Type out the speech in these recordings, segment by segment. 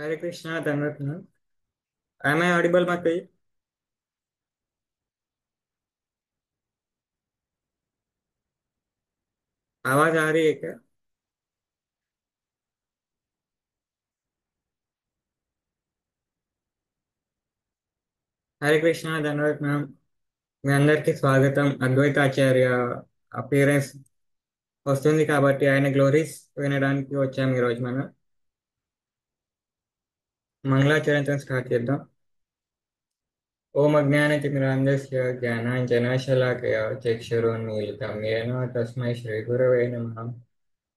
हरे कृष्णा धनरत्न। Am I audible मत कहिए। आवाज आ रही है क्या? हरे कृष्णा धनरत्न। మీ అందరికీ స్వాగతం. అద్వైతాచార్య అపియరెన్స్ వస్తుంది కాబట్టి ఆయన గ్లోరీస్ వినడానికి వచ్చాము ఈరోజు మనం. మంగళాచరణతో స్టార్ట్ చేద్దాం. ఓం అజ్ఞానతిమిరాంధస్య జ్ఞానాంజనశలాకయ చక్షురున్మీలితం येन తస్మై శ్రీగురవే నమః.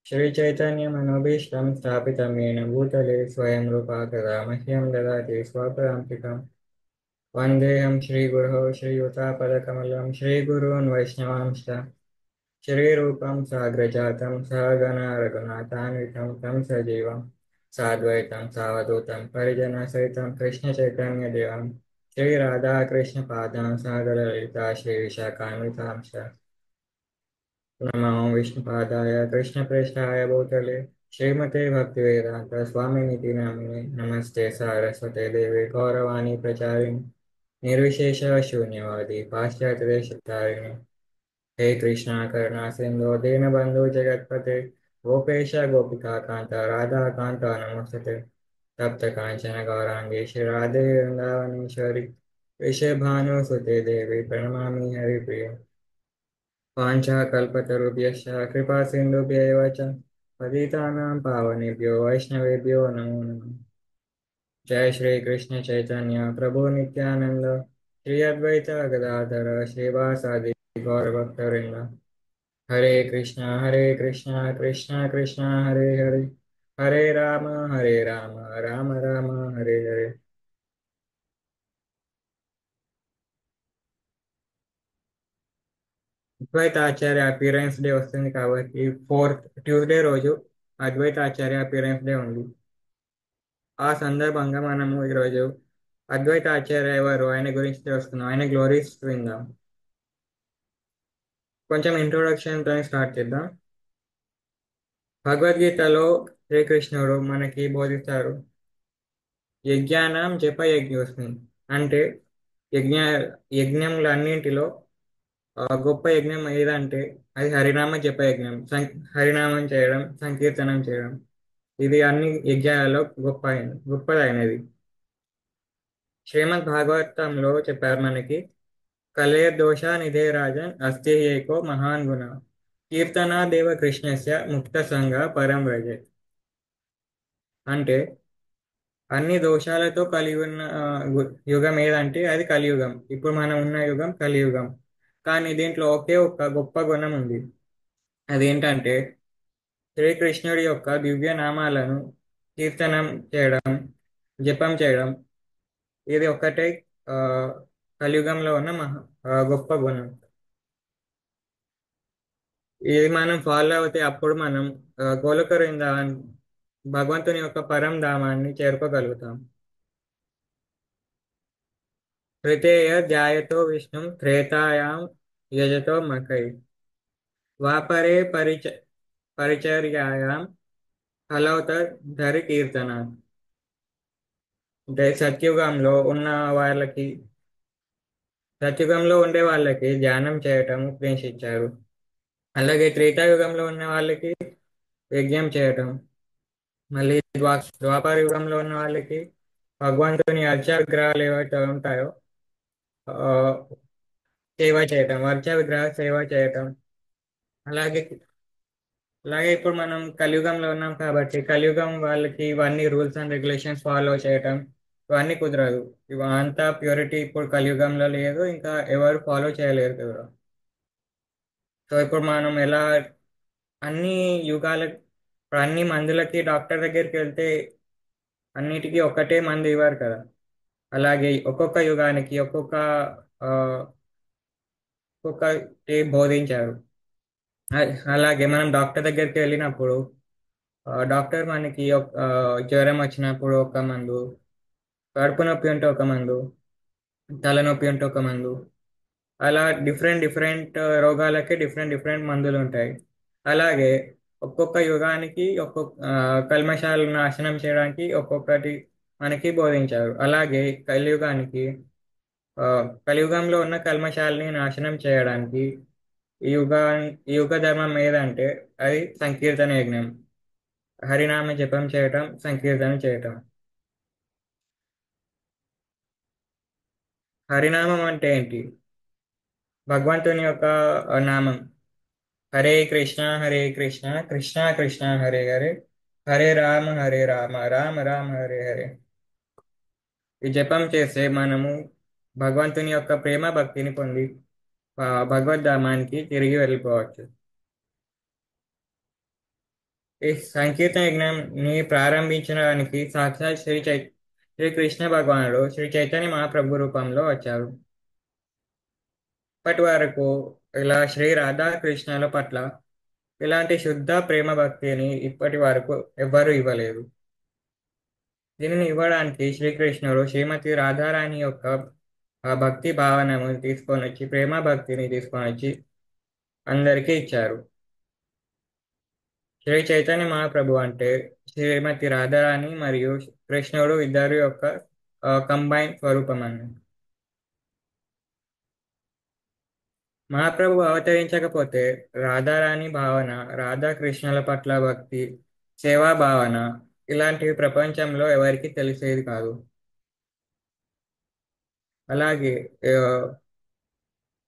श्रीचैतन्यमनोभीष्टं स्थापितं येन भूतले स्वयं रूपा तदा मह्यं ददाति स्वपदान्तिकम्. वन्देऽहं श्रीगुरोः श्रीयुतापदकमलं श्रीगुरून् वैष्णवांश्च श्रीरूपं साग्रजातं सहगणा रघुनाथान्वितं तं सजीवं साद्वैतं सावधूतं परिजनसहितं कृष्णचैतन्यदेवं श्रीराधाकृष्णपादां सागरललिता श्रीविशाखान्वितांश्च नमो विष्णुपादाय कृष्णप्रेष्ठाय भूतले श्रीमते भक्तिवेदान्त स्वामिनिति नामिने नमस्ते सारस्वते देवे गौरवाणी प्रचारिणे निर्विशेष शून्यवादी पाश्चात्यदेशतारिणे हे कृष्णा करुणा सिंधु दीनबंधु जगत्पते गोपेश गोपिका कांत राधा कांत नमोस्तुते तप्त कांचन गौरांगी श्री राधे वृंदावनेश्वरी वृषभानुसुते देवी प्रणमामि हरिप्रिय वाञ्छाकल्पतरुभ्यश्च कृपा सिन्धुभ्य एव च पतितानां पावनेभ्यो वैष्णवेभ्यो नमो नमः। जय श्री कृष्ण चैतन्य प्रभु नित्यानंद श्री अद्वैत गदाधर श्रीवासादि गौरभक्तवृंद। हरे कृष्णा कृष्णा कृष्णा हरे हरे, हरे राम राम राम हरे हरे। అద్వైత ఆచార్య అపియరెన్స్ డే వస్తుంది కాబట్టి ఫోర్త్ ట్యూస్డే రోజు అద్వైత ఆచార్య అపియరెన్స్ డే ఉంది. ఆ సందర్భంగా మనము ఈరోజు అద్వైత ఆచార్య ఎవరు, ఆయన గురించి తెలుసుకుందాం, ఆయన గ్లోరీస్ విందాం. కొంచెం ఇంట్రొడక్షన్ తో స్టార్ట్ చేద్దాం. భగవద్గీతలో శ్రీకృష్ణుడు మనకి బోధిస్తారు, యజ్ఞానం జప యజ్ఞోస్మి అంటే యజ్ఞ యజ్ఞములన్నింటిలో గొప్ప యజ్ఞం ఏదంటే అది హరినామ జప యజ్ఞం. హరినామం చేయడం, సంకీర్తనం చేయడం, ఇది అన్ని యజ్ఞాలలో గొప్పదైనది. శ్రీమద్ భాగవతంలో చెప్పారు మనకి, కలేర్దోష నిధే రాజన్ అస్తి ఏకో మహాన్ గుణ కీర్తనాదేవ కృష్ణస్య ముక్త సంగ పరం వ్రజత్. అంటే అన్ని దోషాలతో కలిగి ఉన్న యుగం ఏదంటే అది కలియుగం. ఇప్పుడు మనం ఉన్న యుగం కలియుగం. కానీ దీంట్లో ఒకే ఒక్క గొప్ప గుణం ఉంది. అదేంటంటే శ్రీకృష్ణుడి యొక్క దివ్య నామాలను కీర్తనం చేయడం, జపం చేయడం. ఇది ఒక్కటే ఆ, కలియుగంలో ఉన్న గొప్ప గుణం. ఇది మనం ఫాలో అవుతే అప్పుడు మనం గోలోక వృందావన్ భగవంతుని యొక్క పరం ధామాన్ని చేరుకోగలుగుతాం. తృతీయ ధ్యాయతో విష్ణు త్రేతాయాం యజతో మకై ద్వాపరే పరిచర్యాయాం కలౌత ధరి కీర్తన. అంటే సత్యుగంలో ఉండే వాళ్ళకి ధ్యానం చేయటం ఉపదేశించారు. అలాగే త్రేతాయుగంలో ఉన్న వాళ్ళకి యజ్ఞం చేయటం, మళ్ళీ ద్వాపర యుగంలో ఉన్న వాళ్ళకి భగవంతుని అర్చా విగ్రహాలు ఏవైతే ఉంటాయో ఆ, సేవ చేయటం, అర్చా విగ్రహ సేవ చేయటం. అలాగే అలాగే ఇప్పుడు మనం కలియుగంలో ఉన్నాం కాబట్టి కలియుగం వాళ్ళకి ఇవన్నీ రూల్స్ అండ్ రెగ్యులేషన్స్ ఫాలో చేయటం ఇవన్నీ కుదరదు. ఇవంతా ప్యూరిటీ ఇప్పుడు కలియుగంలో లేదు, ఇంకా ఎవరు ఫాలో చేయలేరు కదా. సో ఇప్పుడు మనం ఎలా అన్ని యుగాల ఇప్పుడు అన్ని మందులకి డాక్టర్ దగ్గరికి వెళ్తే అన్నిటికీ ఒకటే మందు ఇవ్వరు కదా. అలాగే ఒక్కొక్క యుగానికి ఆ, ఒక్కొక్కటి బోధించారు. అలాగే మనం డాక్టర్ దగ్గరికి వెళ్ళినప్పుడు డాక్టర్ మనకి జ్వరం వచ్చినప్పుడు ఒక మందు, కడుపు నొప్పి ఉంటే ఒక మందు, తలనొప్పి ఉంటే ఒక మందు, అలా డిఫరెంట్ డిఫరెంట్ రోగాలకి డిఫరెంట్ డిఫరెంట్ మందులు ఉంటాయి. అలాగే ఒక్కొక్క యుగానికి కల్మషాలను నాశనం చేయడానికి ఒక్కొక్కటి మనకి బోధించారు. అలాగే కలియుగానికి ఆ, కలియుగంలో ఉన్న కల్మషాలని నాశనం చేయడానికి ఈ యుగ ధర్మం ఏదంటే అది సంకీర్తన యజ్ఞం. హరినామ జపం చేయటం, సంకీర్తన చేయటం. హరినామం అంటే ఏంటి? భగవంతుని యొక్క నామం. హరే కృష్ణ కృష్ణ కృష్ణ హరే హరే, హరే రామ రామ రామ హరే హరే. ఈ జపం చేస్తే మనము భగవంతుని యొక్క ప్రేమ భక్తిని పొంది భగవద్ధామానికి తిరిగి వెళ్ళిపోవచ్చు. ఈ సంకీర్తన యజ్ఞంని ప్రారంభించడానికి సాక్షాత్ శ్రీ కృష్ణ భగవానుడు శ్రీ చైతన్య మహాప్రభు రూపంలో వచ్చారు. ఇప్పటి వరకు ఇలా శ్రీ రాధాకృష్ణుల పట్ల ఇలాంటి శుద్ధ ప్రేమ భక్తిని ఇప్పటి వరకు ఎవ్వరూ ఇవ్వలేదు. దీనిని ఇవ్వడానికి శ్రీకృష్ణుడు శ్రీమతి రాధారాణి యొక్క ఆ భక్తి భావనను తీసుకొని వచ్చి, ప్రేమ భక్తిని తీసుకొని వచ్చి అందరికీ ఇచ్చారు. శ్రీ చైతన్య మహాప్రభు అంటే శ్రీమతి రాధారాణి మరియు కృష్ణుడు ఇద్దరు యొక్క కంబైన్ స్వరూపం అన్నది. మహాప్రభు అవతరించకపోతే రాధారాణి భావన, రాధాకృష్ణుల పట్ల భక్తి, సేవా భావన ఇలాంటివి ప్రపంచంలో ఎవరికీ తెలిసేది కాదు. అలాగే ఆ,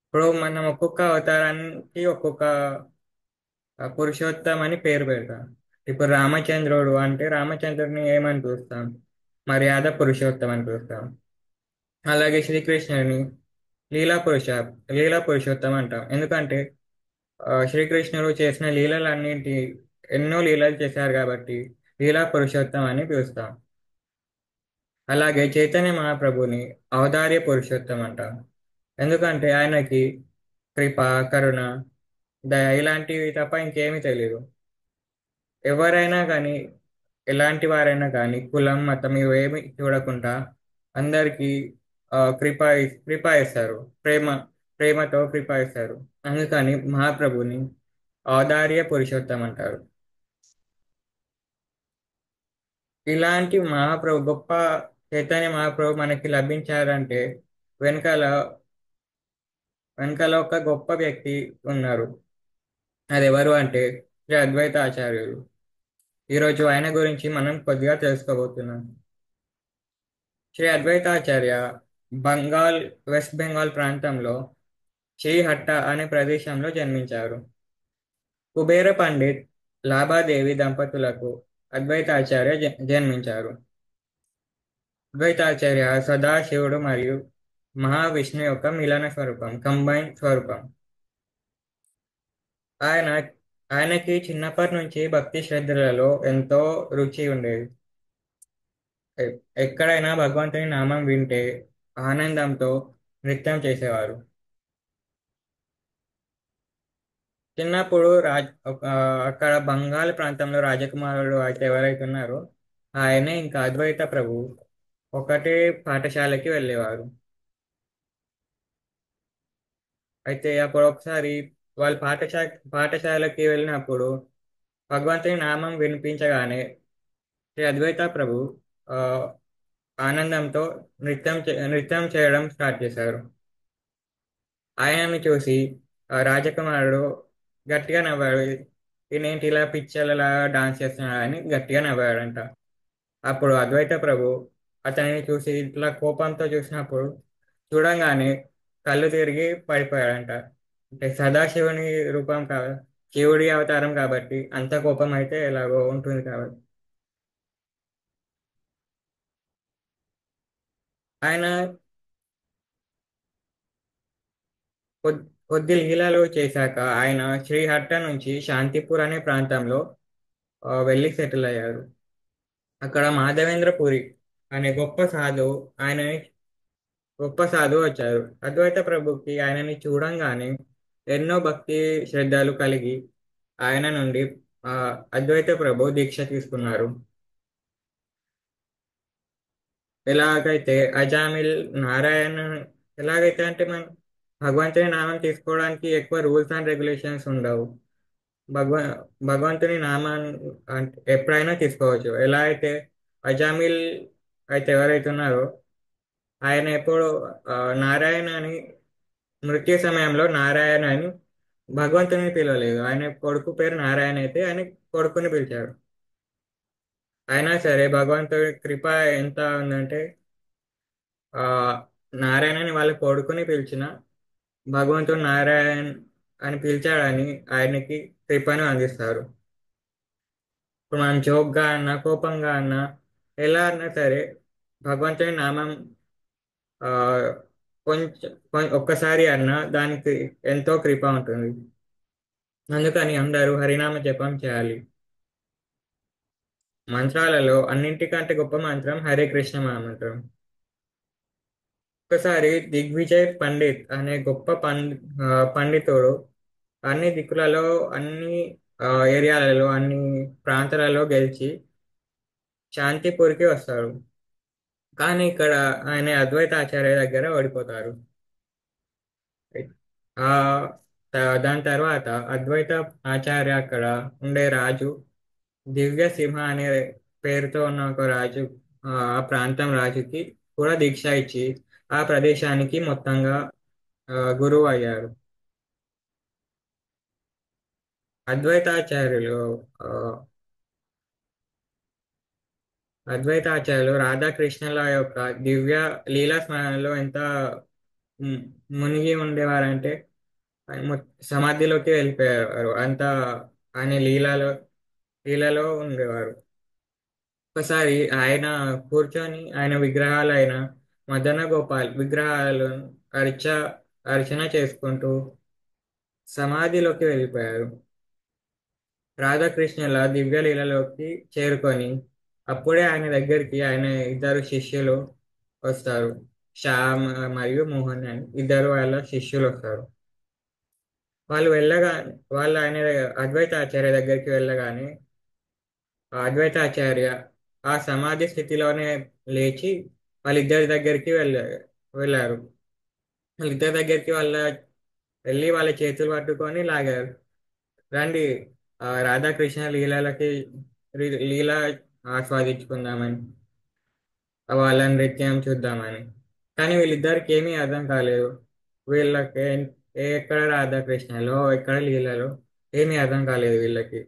ఇప్పుడు మనం ఒక్కొక్క అవతారానికి ఒక్కొక్క పురుషోత్తం అని పేరు పెడతాం. ఇప్పుడు రామచంద్రుడు అంటే రామచంద్రుడిని ఏమని చూస్తాం? మర్యాద పురుషోత్తం అని చూస్తాం. అలాగే శ్రీకృష్ణుడిని లీలా పురుష లీలా పురుషోత్తం అంటాం. ఎందుకంటే శ్రీకృష్ణుడు చేసిన లీలలన్నింటి ఎన్నో లీలలు చేశారు కాబట్టి లీలా పురుషోత్తం అని పిలుస్తాం. అలాగే చైతన్య మహాప్రభుని ఔదార్య పురుషోత్తం అంటాం. ఎందుకంటే ఆయనకి కృప, కరుణ, దయ ఇలాంటివి తప్ప ఇంకేమీ తెలియదు. ఎవరైనా కానీ, ఎలాంటి వారైనా కానీ, కులం మతం ఇవేమి చూడకుండా అందరికీ కృప ఇస్తారు. ప్రేమతో కృప ఇస్తారు. అందుకని మహాప్రభుని ఔదార్య పురుషోత్తం అంటారు. ఇలాంటి మహాప్రభు, గొప్ప చైతన్య మహాప్రభు మనకి లభించారంటే వెనకాల వెనకాల ఒక గొప్ప వ్యక్తి ఉన్నారు. అది ఎవరు అంటే శ్రీ అద్వైత ఆచార్యులు. ఈరోజు ఆయన గురించి మనం కొద్దిగా తెలుసుకోబోతున్నాం. శ్రీ అద్వైతాచార్య వెస్ట్ బెంగాల్ ప్రాంతంలో శ్రీహట్ట అనే ప్రదేశంలో జన్మించారు. కుబేర పండిత్ లాభాదేవి దంపతులకు అద్వైతాచార్య జన్మించారు. అద్వైతాచార్య సదాశివుడు మరియు మహావిష్ణు యొక్క మిలన స్వరూపం, కంబైన్ స్వరూపం. ఆయన ఆయనకి చిన్నప్పటి నుంచి భక్తి శ్రద్ధలలో ఎంతో రుచి ఉండేది. ఎక్కడైనా భగవంతుని నామం వింటే ఆనందంతో నృత్యం చేసేవారు. చిన్నప్పుడు అక్కడ బంగాల్ ప్రాంతంలో రాజకుమారుడు అయితే ఎవరైతే ఉన్నారో ఆయనే ఇంకా అద్వైత ప్రభు ఒకటే పాఠశాలకి వెళ్ళేవారు. అయితే అప్పుడు ఒకసారి వాళ్ళు పాఠశాలకి వెళ్ళినప్పుడు భగవంతుని నామం వినిపించగానే శ్రీ అద్వైత ప్రభు ఆ, ఆనందంతో నృత్యం చేయడం స్టార్ట్ చేశారు. ఆయనను చూసి రాజకుమారుడు గట్టిగా నవ్వాడు. ఈయనేంటి ఇలా పిచ్చలలా డాన్స్ చేస్తున్నాడు అని గట్టిగా నవ్వాడంట. అప్పుడు అద్వైత ప్రభు అతనిని చూసి ఇట్లా కోపంతో చూసినప్పుడు చూడంగానే కళ్ళు తిరిగి పడిపోయాడంట. అంటే సదాశివుని రూపం శివుడి అవతారం కాబట్టి అంత కోపం అయితే ఎలాగో ఉంటుంది కాబట్టి ఆయన కొద్ది లీలలు చేశాక ఆయన శ్రీహట్ట నుంచి శాంతిపూర్ అనే ప్రాంతంలో వెళ్ళి సెటిల్ అయ్యారు. అక్కడ మాధవేంద్రపురి అనే గొప్ప సాధువు వచ్చారు. అద్వైత ప్రభుకి ఆయనని చూడంగానే ఎన్నో భక్తి శ్రద్ధలు కలిగి ఆయన నుండి ఆ అద్వైత ప్రభు దీక్ష తీసుకున్నారు. ఎలాగైతే అజామిల్ నారాయణ ఎలాగైతే అంటే మనం భగవంతుని నామం తీసుకోవడానికి ఎక్కువ రూల్స్ అండ్ రెగ్యులేషన్స్ ఉండవు. భగవ భగవంతుని నామాన్ని ఎప్పుడైనా తీసుకోవచ్చు. ఎలా అయితే అజామిల్ అయితే ఎవరైతే ఉన్నారో ఆయన ఎప్పుడు ఆ, నారాయణ అని మృత్యు సమయంలో నారాయణ అని భగవంతుని పిలవలేదు. ఆయన కొడుకు పేరు నారాయణ అయితే ఆయన కొడుకుని పిలిచారు. అయినా సరే భగవంతుడి కృప ఎంత ఉందంటే ఆ నారాయణని వాళ్ళ కొడుకుని పిలిచిన భగవంతుడు నారాయణ్ అని పిలిచాడని ఆయనకి కృపను అందిస్తారు. ఇప్పుడు మనం జోక్గా అన్నా కోపంగా అన్నా ఎలా అన్నా సరే భగవంతుని నామం ఆ కొంచెం ఒక్కసారి అన్నా దానికి ఎంతో కృప ఉంటుంది. అందుకని అందరూ హరినామ జపం చేయాలి. మంత్రాలలో అన్నింటికంటే గొప్ప మంత్రం హరే కృష్ణ మహామంత్రం. ఒకసారి దిగ్విజయ్ పండిత్ అనే గొప్ప పండితుడు అన్ని దిక్కులలో, అన్ని ఏరియాలలో, అన్ని ప్రాంతాలలో గెలిచి శాంతిపూర్కి వస్తాడు. కానీ ఇక్కడ ఆయన అద్వైత ఆచార్య దగ్గర ఓడిపోతారు. ఆ దాని తర్వాత అద్వైత ఆచార్య అక్కడ ఉండే రాజు దివ్య సింహ అనే పేరుతో ఉన్న ఒక రాజు, ఆ ప్రాంతం రాజుకి కూడా దీక్ష ఇచ్చి ఆ ప్రదేశానికి మొత్తంగా గురువు అయ్యారు. అద్వైతాచార్యులు ఆ, అద్వైతాచార్యులు రాధాకృష్ణుల యొక్క దివ్య లీలా స్మరణలో ఎంత ము- మునిగి ఉండేవారంటే ఆయన సమాధిలోకి వెళ్ళిపోయారు. అంత ఆయన లీలలో ఉండేవారు. ఒకసారి ఆయన కూర్చొని ఆయన విగ్రహాలైన మదన గోపాల్ విగ్రహాలను అర్చ అర్చన చేసుకుంటూ సమాధిలోకి వెళ్ళిపోయారు. రాధాకృష్ణుల దివ్య లీలలోకి చేరుకొని అప్పుడే ఆయన దగ్గరికి ఆయన ఇద్దరు శిష్యులు వస్తారు. శ్యామ్ మరియు మోహన్ అని ఇద్దరు వాళ్ళ శిష్యులు వస్తారు. వాళ్ళు వెళ్ళగా వాళ్ళు ఆయన అద్వైత ఆచార్య దగ్గరికి వెళ్ళగానే ఆ అద్వైత ఆచార్య ఆ సమాధి స్థితిలోనే లేచి వాళ్ళిద్దరి దగ్గరికి వెళ్ళారు. వాళ్ళిద్దరి దగ్గరికి వెళ్ళి వాళ్ళ చేతులు పట్టుకొని లాగారు. రండి, రాధాకృష్ణ లీల ఆస్వాదించుకుందామని, వాళ్ళ నృత్యం చూద్దామని. కానీ వీళ్ళిద్దరికి ఏమీ అర్థం కాలేదు. వీళ్ళకి ఎక్కడ రాధాకృష్ణలో ఎక్కడ లీలలో ఏమీ అర్థం కాలేదు వీళ్ళకి.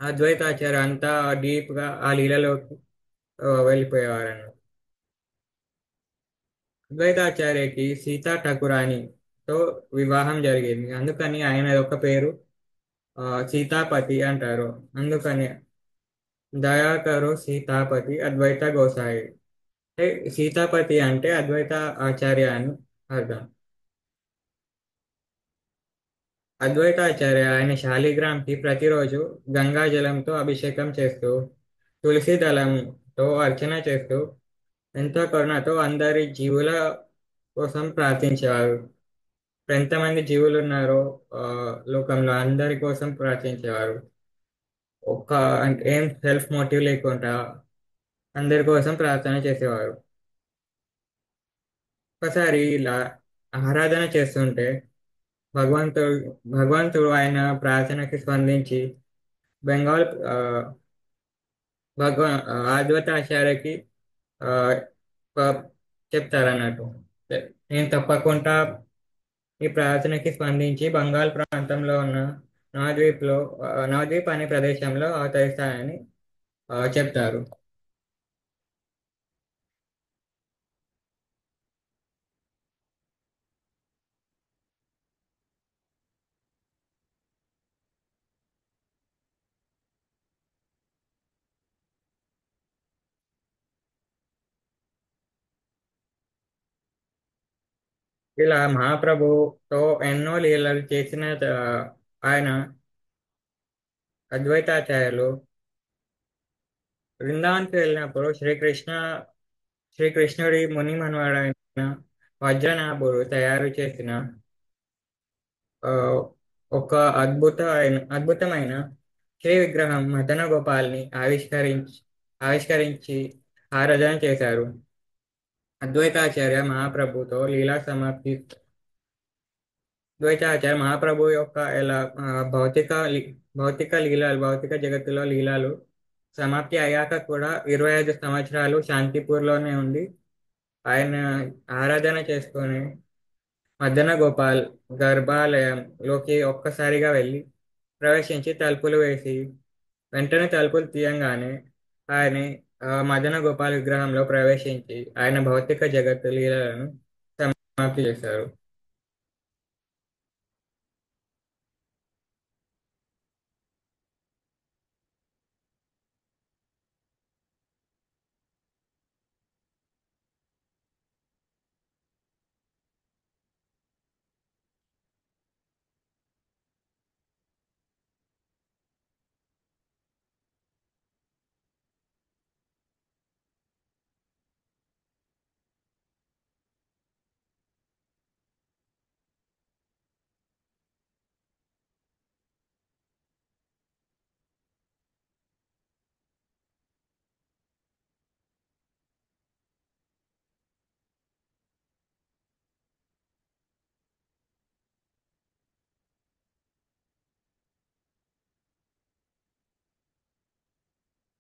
అద్వైతాచార్య అంతా డీప్ గా ఆ లీలలోకి వెళ్ళిపోయేవారని. అద్వైతాచార్యకి సీతా ఠకురానితో వివాహం జరిగింది. అందుకని ఆయన యొక్క పేరు సీతాపతి అంటారు. అందుకని దయాకరు సీతాపతి అద్వైత గోసాయి. అంటే సీతాపతి అంటే అద్వైత ఆచార్య అని అర్థం. అద్వైతాచార్య ఆయన శాలిగ్రామ్కి ప్రతిరోజు గంగా జలంతో అభిషేకం చేస్తూ తులసి దళంతో అర్చన చేస్తూ ఎంతో కరుణతో అందరి జీవుల కోసం ప్రార్థించేవారు. ఇప్పుడు ఎంతమంది జీవులు ఉన్నారో ఆ, లోకంలో అందరి కోసం ప్రార్థించేవారు. ఒక్క అంటే ఏం సెల్ఫ్ మోటివ్ లేకుండా అందరి కోసం ప్రార్థన చేసేవారు. ఒకసారి ఇలా ఆరాధన చేస్తుంటే భగవంతుడు భగవంతుడు ఆయన ప్రార్థనకి స్పందించి బెంగాల్ అద్వైతాచార్యకి ఆ, ప- చెప్తారన్నట్టు. నేను తప్పకుండా ఈ ప్రార్థనకి స్పందించి బంగాల్ ప్రాంతంలో ఉన్న నవద్వీప్లో నవద్వీప్ అనే ప్రదేశంలో అవతరిస్తానని చెప్తారు. ఇలా మహాప్రభుతో ఎన్నో లీలలు చేసిన ఆయన అద్వైతాచార్యులు బృందావన్కి వెళ్ళినప్పుడు శ్రీకృష్ణుడి ముని మనవడైన వజ్రనాభుడు తయారు చేసిన ఆ, ఒక అద్భుతమైన శ్రీ విగ్రహం మదన గోపాల్ని ఆవిష్కరించి ఆరాధన చేశారు. అద్వైతాచార్య మహాప్రభుతో లీలా సమాప్తి ద్వైతాచార్య మహాప్రభు యొక్క ఇలా భౌతిక లీలలు, భౌతిక జగత్తులో లీలలు సమాప్తి అయ్యాక కూడా 25 సంవత్సరాలు శాంతిపూర్లోనే ఉండి ఆయన ఆరాధన చేసుకొని మద్దన గోపాల్ గర్భాలయంలోకి ఒక్కసారిగా వెళ్ళి ప్రవేశించి తలుపులు వేసి వెంటనే తలుపులు తీయంగానే ఆయన మదన గోపాల్ విగ్రహంలో ప్రవేశించి ఆయన భౌతిక జగత్తు లీలలను సమాప్తి చేశారు.